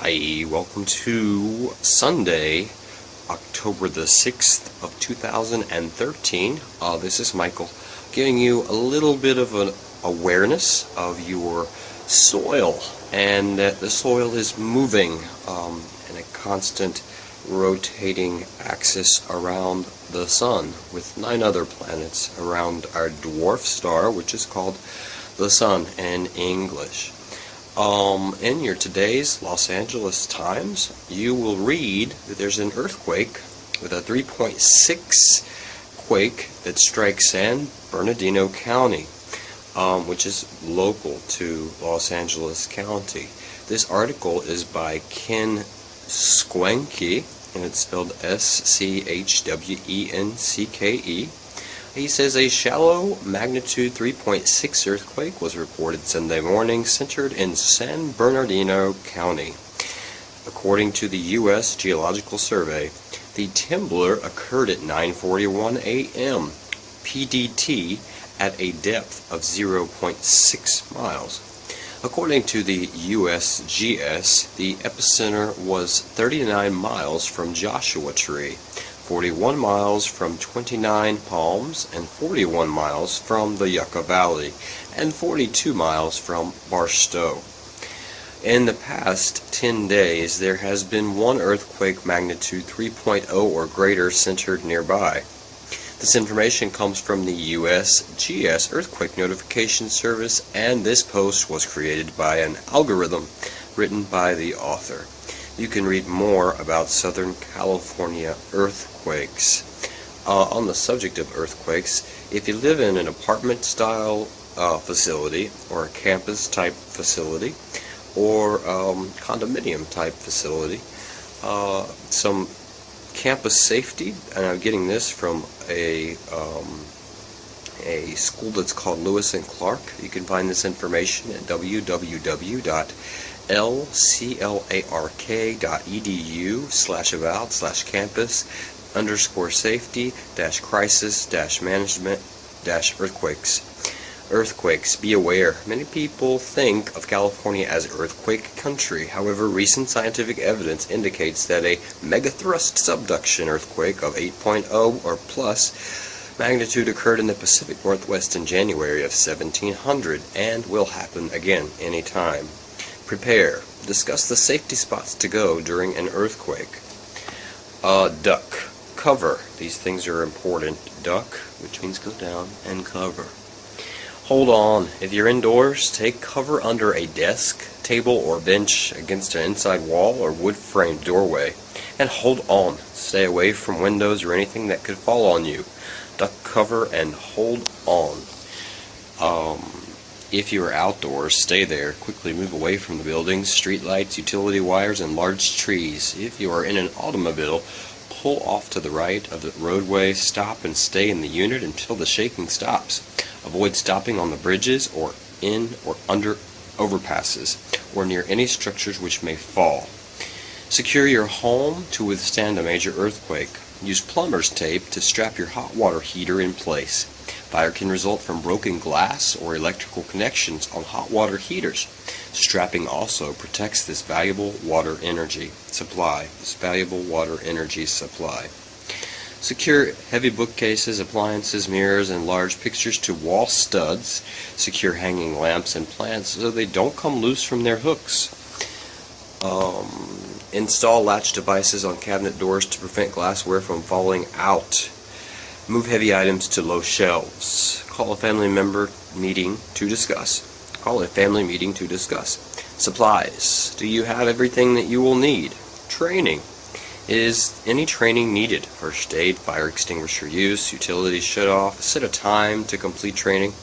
Hi, welcome to Sunday, October the 6th of 2013. This is Michael giving you a little bit of an awareness of your soil, and that the soil is moving in a constant rotating axis around the Sun, with 9 other planets around our dwarf star, which is called the Sun in English. In your today's Los Angeles Times, you will read that there's an earthquake with a 3.6 quake that strikes San Bernardino County, which is local to Los Angeles County. This article is by Ken Schencke, and it's spelled S-C-H-W-E-N-C-K-E. He says a shallow magnitude 3.6 earthquake was reported Sunday morning, centered in San Bernardino County. According to the U.S. Geological Survey, the trembler occurred at 9:41 a.m. PDT at a depth of 0.6 miles. According to the USGS, the epicenter was 39 miles from Joshua Tree, 41 miles from 29 Palms, and 41 miles from the Yucca Valley, and 42 miles from Barstow. In the past 10 days, there has been one earthquake magnitude 3.0 or greater centered nearby. This information comes from the USGS Earthquake Notification Service, and this post was created by an algorithm written by the author. You can read more about Southern California earthquakes. On the subject of earthquakes, if you live in an apartment-style facility, or a campus-type facility, or condominium-type facility, some campus safety, and I'm getting this from a school that's called Lewis and Clark. You can find this information at www.lclark.edu/about/campus_safety-crisis-management-earthquakes. Earthquakes, be aware. Many people think of California as earthquake country. However, recent scientific evidence indicates that a megathrust subduction earthquake of 8.0 or plus magnitude occurred in the Pacific Northwest in January of 1700 and will happen again anytime. Prepare. Discuss the safety spots to go during an earthquake. Duck. Cover. These things are important. Duck, which means go down, and cover. Hold on. If you're indoors, take cover under a desk, table, or bench against an inside wall or wood-framed doorway, and hold on. Stay away from windows or anything that could fall on you. Duck cover and hold on. If you are outdoors, stay there. Quickly move away from the buildings, streetlights, utility wires, and large trees. If you are in an automobile, pull off to the right of the roadway, stop and stay in the unit until the shaking stops. Avoid stopping on the bridges or in or under overpasses or near any structures which may fall. Secure your home to withstand a major earthquake. Use plumber's tape to strap your hot water heater in place. Fire can result from broken glass or electrical connections on hot water heaters. Strapping also protects this valuable water energy supply. Secure heavy bookcases, appliances, mirrors, and large pictures to wall studs. Secure hanging lamps and plants so they don't come loose from their hooks. Install latch devices on cabinet doors to prevent glassware from falling out. Move heavy items to low shelves. Call a family meeting to discuss. Supplies. Do you have everything that you will need? Training. Is any training needed? First aid, fire extinguisher use, utilities shut off. Set a time to complete training.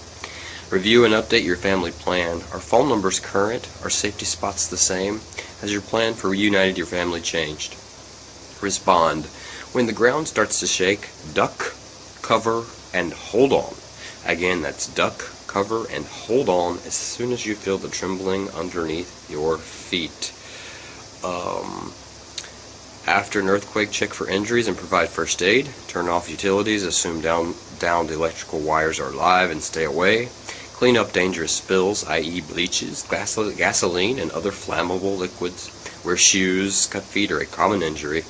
Review and update your family plan. Are phone numbers current? Are safety spots the same? Has your plan for reuniting your family changed? Respond. When the ground starts to shake, duck, cover, and hold on. Again, that's duck, cover, and hold on as soon as you feel the trembling underneath your feet. After an earthquake, check for injuries and provide first aid. Turn off utilities, assume downed electrical wires are alive, and stay away. Clean up dangerous spills, i.e. bleaches, gasoline, and other flammable liquids. Wear shoes, cut feet are a common injury.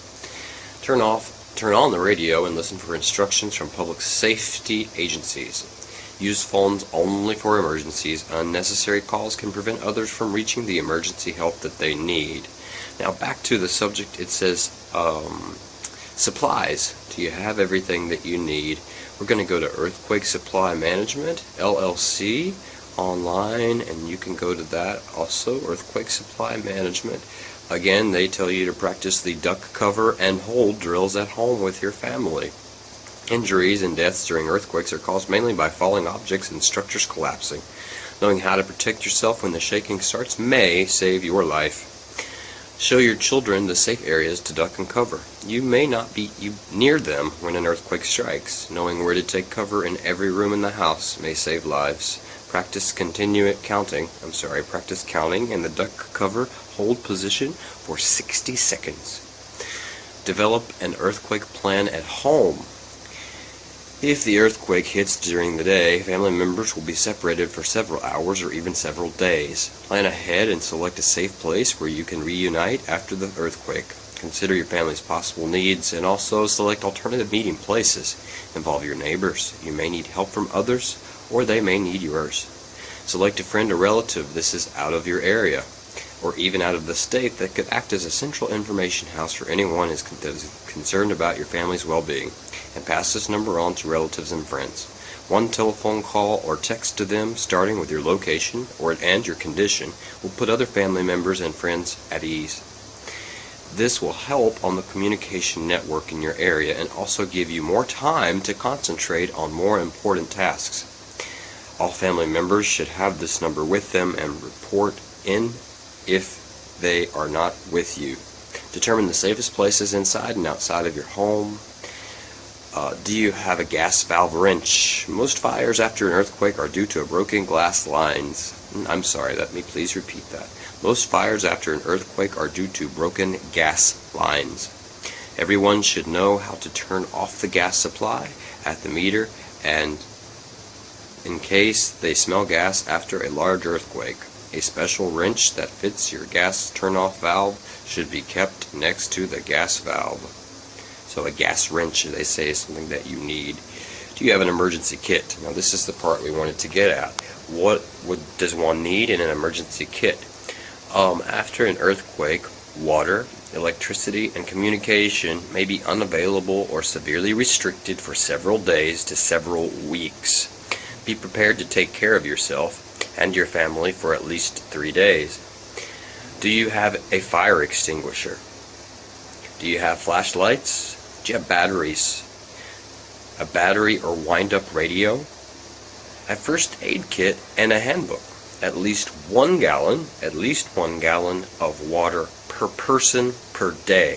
Turn on the radio and listen for instructions from public safety agencies. Use phones only for emergencies. Unnecessary calls can prevent others from reaching the emergency help that they need. Now back to the subject, it says supplies. Do you have everything that you need? We're going to go to Earthquake Supply Management, LLC, online, and you can go to that also, Earthquake Supply Management. Again, they tell you to practice the duck, cover, and hold drills at home with your family. Injuries and deaths during earthquakes are caused mainly by falling objects and structures collapsing. Knowing how to protect yourself when the shaking starts may save your life. Show your children the safe areas to duck and cover. You may not be near them when an earthquake strikes. Knowing where to take cover in every room in the house may save lives. Practice counting in the duck, cover, hold position for 60 seconds. Develop an earthquake plan at home. If the earthquake hits during the day, family members will be separated for several hours or even several days. Plan ahead and select a safe place where you can reunite after the earthquake. Consider your family's possible needs and also select alternative meeting places. Involve your neighbors. You may need help from others, or they may need yours. Select a friend or relative this is out of your area, or even out of the state, that could act as a central information house for anyone that is concerned about your family's well-being, and pass this number on to relatives and friends. One telephone call or text to them, starting with your location and your condition, will put other family members and friends at ease. This will help on the communication network in your area and also give you more time to concentrate on more important tasks. All family members should have this number with them and report in if they are not with you. Determine the safest places inside and outside of your home. Do you have a gas valve wrench? Most fires after an earthquake are due to broken glass lines. I'm sorry, let me please repeat that. Most fires after an earthquake are due to broken gas lines. Everyone should know how to turn off the gas supply at the meter, and in case they smell gas after a large earthquake. A special wrench that fits your gas turn-off valve should be kept next to the gas valve. So a gas wrench, they say, is something that you need. Do you have an emergency kit? Now this is the part we wanted to get at. What does one need in an emergency kit? After an earthquake, water, electricity, and communication may be unavailable or severely restricted for several days to several weeks. Be prepared to take care of yourself and your family for at least 3 days. Do you have a fire extinguisher? Do you have flashlights? Do you have batteries? A battery or wind-up radio? A first aid kit and a handbook. At least 1 gallon of water per person per day.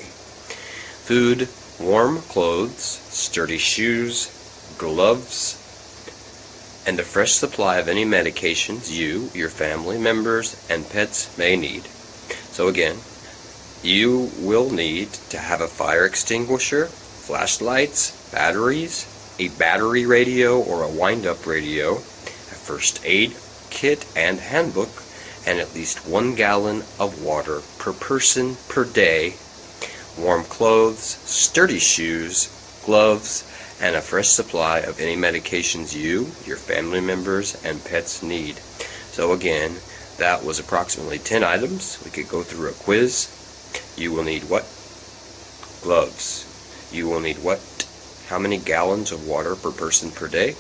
Food, warm clothes, sturdy shoes, gloves, and a fresh supply of any medications you, your family members, and pets may need. So again, you will need to have a fire extinguisher, flashlights, batteries, a battery radio or a wind-up radio, a first aid kit and handbook, and at least 1 gallon of water per person per day, warm clothes, sturdy shoes, gloves, and a fresh supply of any medications you, your family members, and pets need. So again, that was approximately 10 items. We could go through a quiz. You will need what? Gloves. You will need what? How many gallons of water per person per day?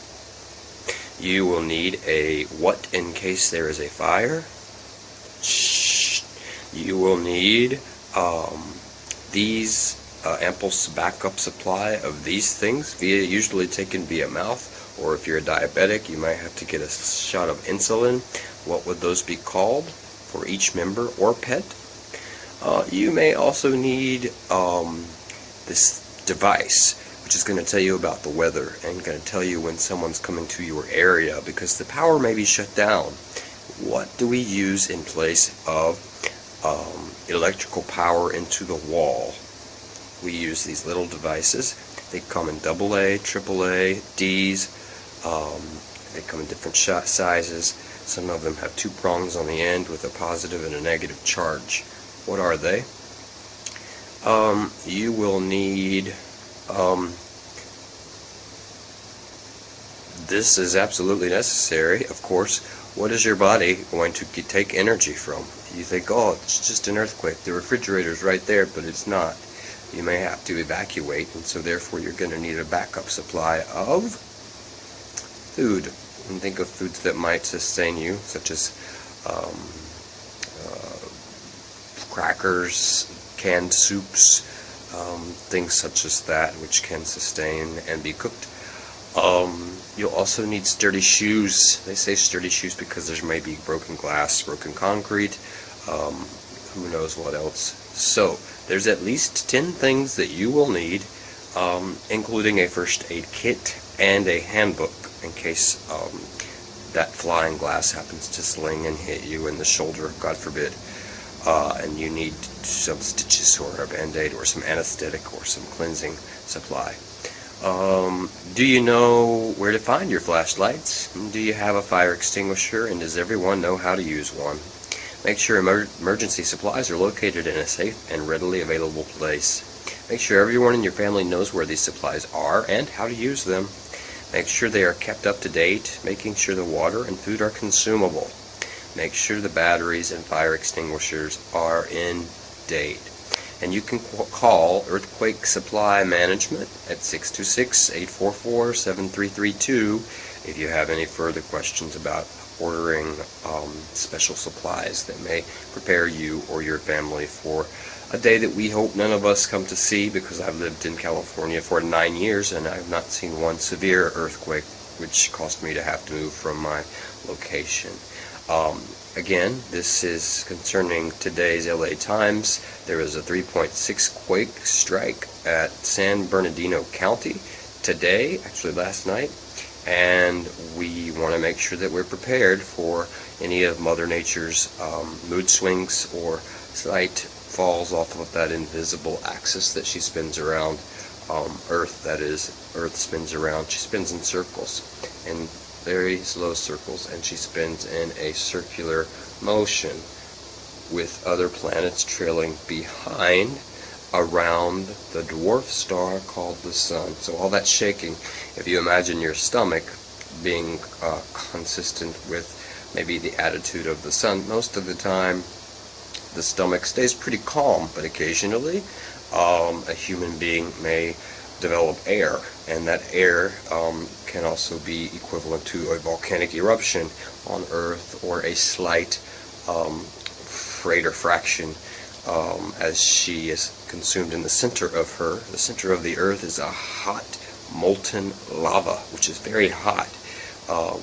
You will need a what in case there is a fire? You will need these ample backup supply of these things, usually taken via mouth, or if you're a diabetic, you might have to get a shot of insulin. What would those be called for each member or pet? You may also need this device, which is going to tell you about the weather and going to tell you when someone's coming to your area because the power may be shut down. What do we use in place of electrical power into the wall? We use these little devices. They come in AA, AAA, Ds, They come in different sizes. Some of them have two prongs on the end with a positive and a negative charge. What are they? You will need, this is absolutely necessary, of course. What is your body going to take energy from? You think, oh, it's just an earthquake. The refrigerator's right there, but it's not. You may have to evacuate, and so therefore you're going to need a backup supply of food. And think of foods that might sustain you, such as crackers, canned soups, things such as that, which can sustain and be cooked. You'll also need sturdy shoes. They say sturdy shoes because there may be broken glass, broken concrete, who knows what else. So, there's at least 10 things that you will need, including a first aid kit and a handbook in case that flying glass happens to sling and hit you in the shoulder, God forbid, and you need some stitches or a band-aid or some anesthetic or some cleansing supply. Do you know where to find your flashlights? Do you have a fire extinguisher, and does everyone know how to use one? Make sure emergency supplies are located in a safe and readily available place. Make sure everyone in your family knows where these supplies are and how to use them. Make sure they are kept up to date, making sure the water and food are consumable. Make sure the batteries and fire extinguishers are in date. And you can call Earthquake Supply Management at 626-844-7332 if you have any further questions about ordering special supplies that may prepare you or your family for a day that we hope none of us come to see, because I've lived in California for 9 years and I've not seen one severe earthquake, which caused me to have to move from my location. Again, this is concerning today's LA Times. There was a 3.6 quake strike at San Bernardino County today, actually last night, and we want to make sure that we're prepared for any of Mother Nature's mood swings or slight falls off of that invisible axis that she spins around Earth. That is, Earth spins around. She spins in circles, in very slow circles, and she spins in a circular motion with other planets trailing behind around the dwarf star called the Sun. So all that shaking, if you imagine your stomach being consistent with maybe the attitude of the Sun, most of the time the stomach stays pretty calm, but occasionally a human being may develop air, and that air can also be equivalent to a volcanic eruption on Earth, or a slight freight or fraction as she is consumed in the center of her. The center of the Earth is a hot molten lava, which is very hot,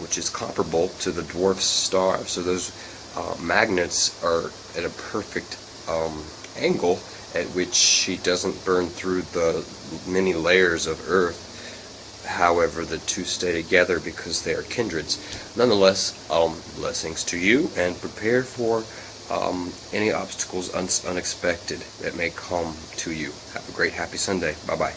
which is comparable to the dwarf star. So those magnets are at a perfect angle at which she doesn't burn through the many layers of Earth. However, the two stay together because they are kindreds. Nonetheless, blessings to you, and prepare for any obstacles unexpected that may come to you. Have a great, happy Sunday. Bye-bye.